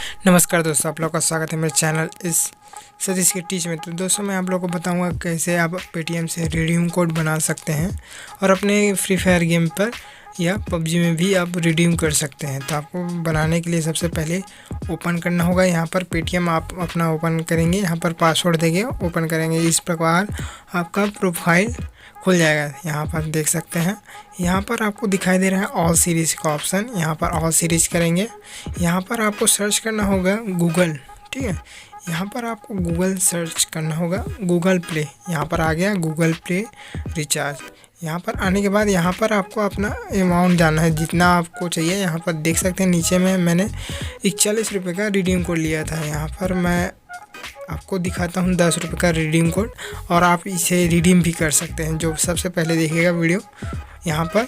नमस्कार दोस्तों, आप लोग का स्वागत है मेरे चैनल इस सतीश के टीच में। तो दोस्तों मैं आप लोगों को बताऊंगा कैसे आप पेटीएम से रिडीम कोड बना सकते हैं और अपने फ्री फायर गेम पर या पबजी में भी आप रिडीम कर सकते हैं। तो आपको बनाने के लिए सबसे पहले ओपन करना होगा। यहाँ पर पेटीएम आप अपना ओपन करेंगे, यहाँ पर पासवर्ड देंगे, ओपन करेंगे। इस प्रकार आपका प्रोफाइल खुल जाएगा। यहाँ पर देख सकते हैं, यहाँ पर आपको दिखाई दे रहा है ऑल सीरीज़ का ऑप्शन। यहाँ पर ऑल सीरीज़ करेंगे। यहाँ पर आपको सर्च करना होगा गूगल, ठीक है। यहाँ पर आपको गूगल सर्च करना होगा, गूगल प्ले। यहाँ पर आ गया गूगल प्ले रिचार्ज। यहाँ पर आने के बाद यहाँ पर आपको अपना अमाउंट जानना है, जितना आपको चाहिए। यहाँ पर देख सकते हैं नीचे में मैंने 41 रुपये का रिडीम कोड लिया था। यहाँ पर मैं आपको दिखाता हूँ 10 रुपये का रिडीम कोड, और आप इसे रिडीम भी कर सकते हैं, जो सबसे पहले देखिएगा वीडियो यहाँ पर।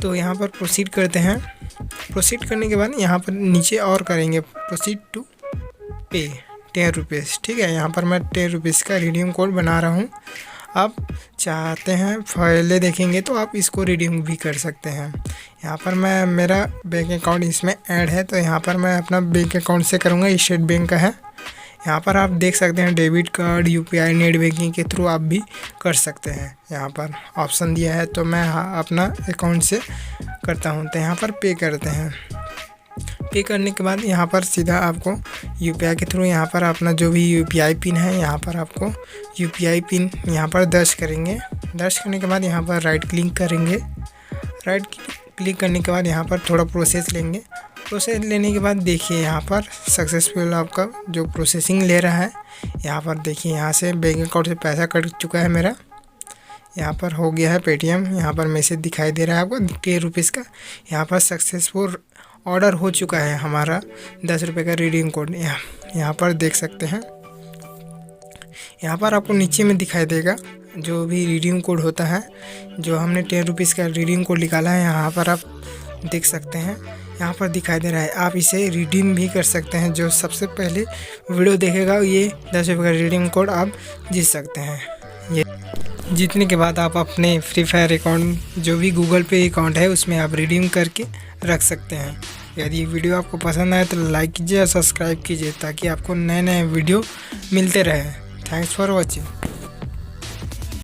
तो यहाँ पर प्रोसीड करते हैं। प्रोसीड करने के बाद यहाँ पर नीचे और करेंगे प्रोसीड टू पे 10 रुपीज़, ठीक है। यहाँ पर मैं 10 रुपीज़ का रिडीम कोड बना रहा हूँ। आप चाहते हैं पहले देखेंगे तो आप इसको रिडीम भी कर सकते हैं। यहाँ पर मैं मेरा बैंक अकाउंट इसमें ऐड है, तो यहाँ पर मैं अपना बैंक अकाउंट से करूँगा। स्टेट बैंक का है। यहाँ पर आप देख सकते हैं debit card, UPI, net banking के थ्रू आप भी कर सकते हैं। यहाँ पर ऑप्शन दिया है, तो मैं अपना अकाउंट से करता हूँ। तो यहाँ पर पे करते हैं। पे करने के बाद यहाँ पर सीधा आपको यूपीआई के थ्रू यहाँ पर अपना जो भी यूपीआई पिन है, यहाँ पर आपको यूपीआई पिन यहाँ पर दर्ज करेंगे। दर्ज करने के बाद यहाँ पर राइट क्लिक करेंगे। राइट क्लिक करने के बाद यहाँ पर थोड़ा प्रोसेस लेंगे। प्रोसेस लेने के बाद देखिए यहाँ पर सक्सेसफुल आपका जो प्रोसेसिंग ले रहा है। यहाँ पर देखिए, यहाँ से बैंक अकाउंट से पैसा कट चुका है मेरा। यहाँ पर हो गया है पेटीएम। यहाँ पर मैसेज दिखाई दे रहा है आपको 10 रुपीज़ का। यहाँ पर सक्सेसफुल ऑर्डर हो चुका है हमारा 10 रुपये का रिडीम कोड। यहाँ पर देख सकते हैं। यहाँ पर आपको नीचे में दिखाई देगा जो भी रिडीम कोड होता है, जो हमने 10 रुपीज़ का रिडीम कोड निकाला है। यहाँ पर आप देख सकते हैं, यहाँ पर दिखाई दे रहा है। आप इसे रिडीम भी कर सकते हैं। जो सबसे पहले वीडियो देखेगा ये 10 रुपये का रिडीम कोड आप जीत सकते हैं। ये जीतने के बाद आप अपने फ्री फायर अकाउंट, जो भी गूगल पे अकाउंट है, उसमें आप रिडीम करके रख सकते हैं। यदि वीडियो आपको पसंद आए तो लाइक कीजिए और सब्सक्राइब कीजिए, ताकि आपको नए नए वीडियो मिलते रहे। Thanks for watching.